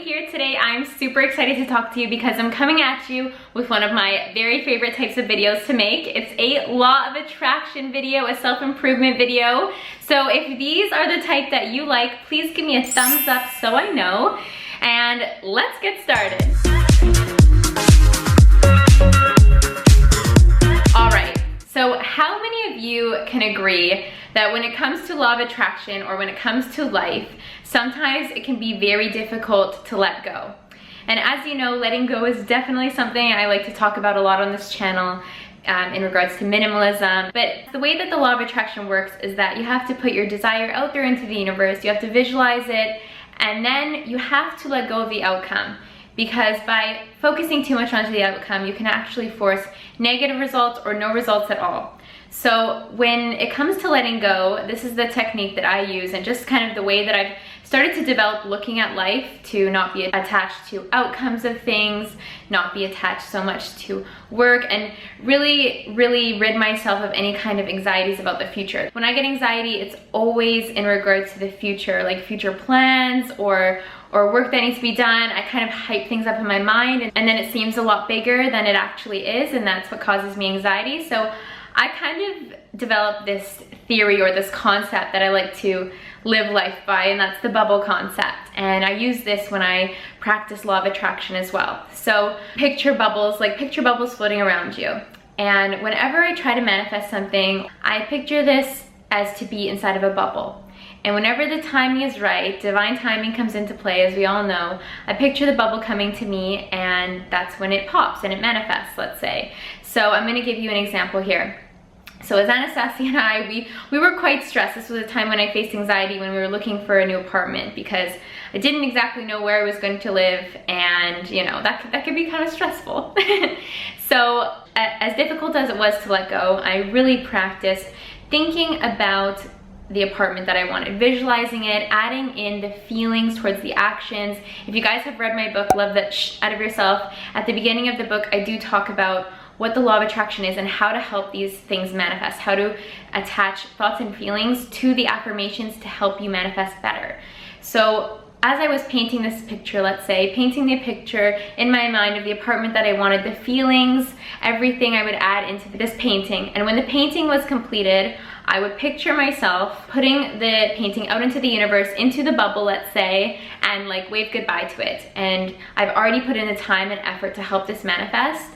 here today. I'm super excited to talk to you because I'm coming at you with one of my very favorite types of videos to make. It's a law of attraction video, a self-improvement video. So if these are the type that you like, please give me a thumbs up so I know. And let's get started. All right, so how many of you can agree that when it comes to law of attraction or when it comes to life, sometimes it can be very difficult to let go? And as you know, letting go is definitely something I like to talk about a lot on this channel in regards to minimalism. But the way that the law of attraction works is that you have to put your desire out there into the universe, you have to visualize it, and then you have to let go of the outcome. Because by focusing too much onto the outcome, you can actually force negative results or no results at all. So when it comes to letting go, this is the technique that I use and just kind of the way that I've started to develop looking at life, to not be attached to outcomes of things, not be attached so much to work, and really rid myself of any kind of anxieties about the future. When I get anxiety, it's always in regards to the future, like future plans or work that needs to be done. I kind of hype things up in my mind and then it seems a lot bigger than it actually is, and that's what causes me anxiety. So I kind of developed this theory or this concept that I like to live life by, and that's the bubble concept. And I use this when I practice law of attraction as well. So picture bubbles, like picture bubbles floating around you. And whenever I try to manifest something, I picture this as to be inside of a bubble. And whenever the timing is right, divine timing comes into play, as we all know, I picture the bubble coming to me, and that's when it pops and it manifests, let's say. So I'm gonna give you an example here. So as Anastasia and I, we were quite stressed. This was a time when I faced anxiety when we were looking for a new apartment, because I didn't exactly know where I was going to live, and you know, that could be kind of stressful. So as difficult as it was to let go, I really practiced thinking about the apartment that I wanted, visualizing it, adding in the feelings towards the actions. If you guys have read my book, Love That Shh Out of Yourself, at the beginning of the book, I do talk about what the law of attraction is and how to help these things manifest, how to attach thoughts and feelings to the affirmations to help you manifest better. So as I was painting this picture, let's say, painting the picture in my mind of the apartment that I wanted, the feelings, everything I would add into this painting. And when the painting was completed, I would picture myself putting the painting out into the universe, into the bubble, let's say, and like wave goodbye to it. And I've already put in the time and effort to help this manifest.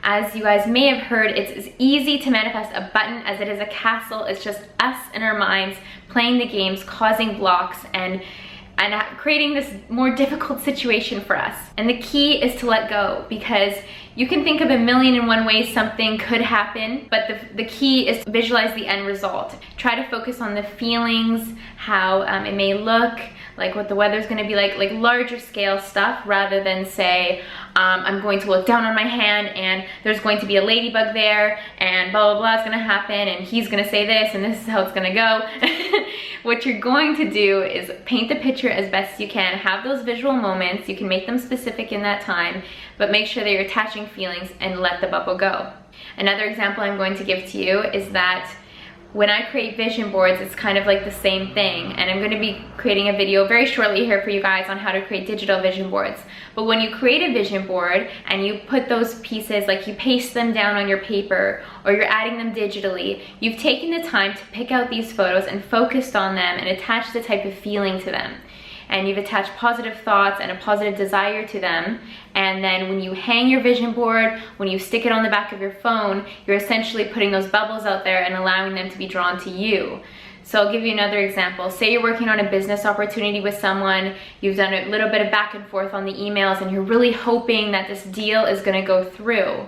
As you guys may have heard, it's as easy to manifest a button as it is a castle. It's just us in our minds playing the games, causing blocks, and creating this more difficult situation for us. And the key is to let go, because you can think of a million and one ways something could happen, but the key is to visualize the end result. Try to focus on the feelings, how it may look, like what the weather's gonna be like larger scale stuff, rather than say, I'm going to look down on my hand and there's going to be a ladybug there and blah, blah, blah is gonna happen and he's gonna say this and this is how it's gonna go. What you're going to do is paint the picture as best you can, have those visual moments, you can make them specific in that time, but make sure that you're attaching feelings and let the bubble go. Another example I'm going to give to you is that when I create vision boards, it's kind of like the same thing, and I'm going to be creating a video very shortly here for you guys on how to create digital vision boards. But when you create a vision board and you put those pieces, like you paste them down on your paper or you're adding them digitally, you've taken the time to pick out these photos and focused on them and attached the type of feeling to them. And you've attached positive thoughts and a positive desire to them. And then when you hang your vision board, when you stick it on the back of your phone, you're essentially putting those bubbles out there and allowing them to be drawn to you. So I'll give you another example. Say you're working on a business opportunity with someone, you've done a little bit of back and forth on the emails, and you're really hoping that this deal is gonna go through.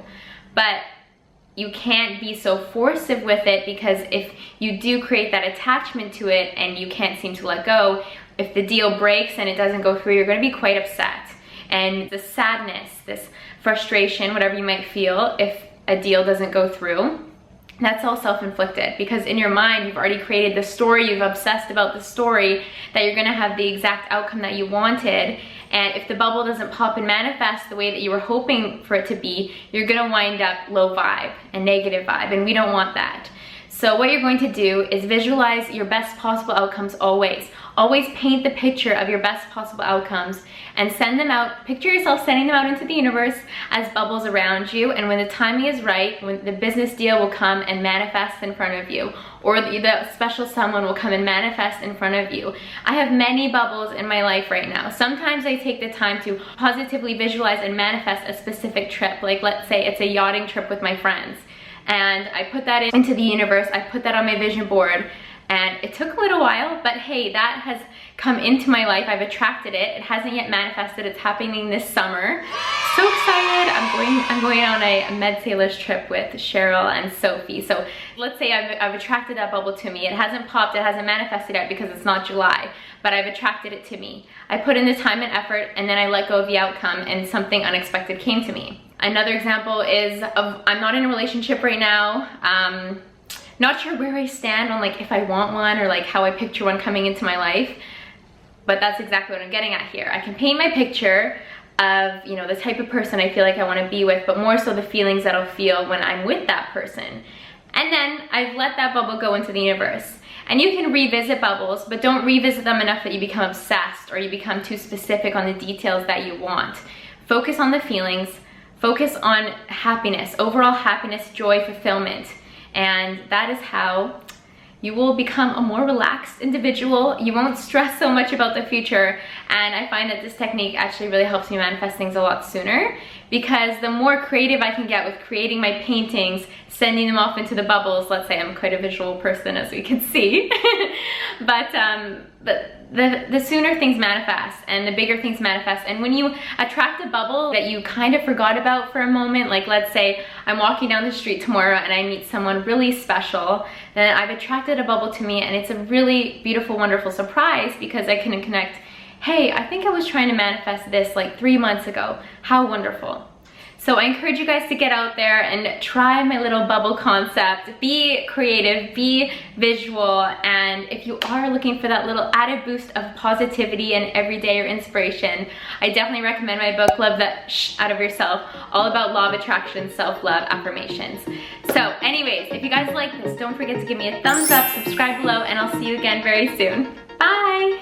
But you can't be so forceful with it, because if you do create that attachment to it and you can't seem to let go, if the deal breaks and it doesn't go through, you're gonna be quite upset. And the sadness, this frustration, whatever you might feel if a deal doesn't go through, that's all self-inflicted, because in your mind you've already created the story, you've obsessed about the story that you're gonna have the exact outcome that you wanted, and if the bubble doesn't pop and manifest the way that you were hoping for it to be, you're gonna wind up low vibe and negative vibe, and we don't want that. So what you're going to do is visualize your best possible outcomes always. Always paint the picture of your best possible outcomes and send them out. Picture yourself sending them out into the universe as bubbles around you, and when the timing is right, when the business deal will come and manifest in front of you, or the special someone will come and manifest in front of you. I have many bubbles in my life right now. Sometimes I take the time to positively visualize and manifest a specific trip. Like let's say it's a yachting trip with my friends, and I put that into the universe, I put that on my vision board, and it took a little while, but hey, that has come into my life. I've attracted it. It hasn't yet manifested. It's happening this summer. So excited. I'm going on a Med Sailors trip with Cheryl and Sophie. So let's say I've attracted that bubble to me. It hasn't popped, it hasn't manifested yet because it's not July, but I've attracted it to me. I put in the time and effort, and then I let go of the outcome, and something unexpected came to me. Another example is I'm not in a relationship right now. Not sure where I stand on like if I want one or like how I picture one coming into my life, but that's exactly what I'm getting at here. I can paint my picture of, you know, the type of person I feel like I want to be with, but more so the feelings that I'll feel when I'm with that person. And then I've let that bubble go into the universe. And you can revisit bubbles, but don't revisit them enough that you become obsessed or you become too specific on the details that you want. Focus on the feelings, focus on happiness, overall happiness, joy, fulfillment. And that is how you will become a more relaxed individual. You won't stress so much about the future. And I find that this technique actually really helps me manifest things a lot sooner, because the more creative I can get with creating my paintings, sending them off into the bubbles. Let's say I'm quite a visual person, as we can see. but the sooner things manifest and the bigger things manifest. And when you attract a bubble that you kind of forgot about for a moment, like let's say I'm walking down the street tomorrow and I meet someone really special, then I've attracted a bubble to me, and it's a really beautiful, wonderful surprise because I can connect, hey, I think I was trying to manifest this like 3 months ago. How wonderful. So I encourage you guys to get out there and try my little bubble concept. Be creative, be visual, and if you are looking for that little added boost of positivity and everyday or inspiration, I definitely recommend my book, Love That Shh Out of Yourself, all about law of attraction, self-love, affirmations. So anyways, if you guys like this, don't forget to give me a thumbs up, subscribe below, and I'll see you again very soon. Bye!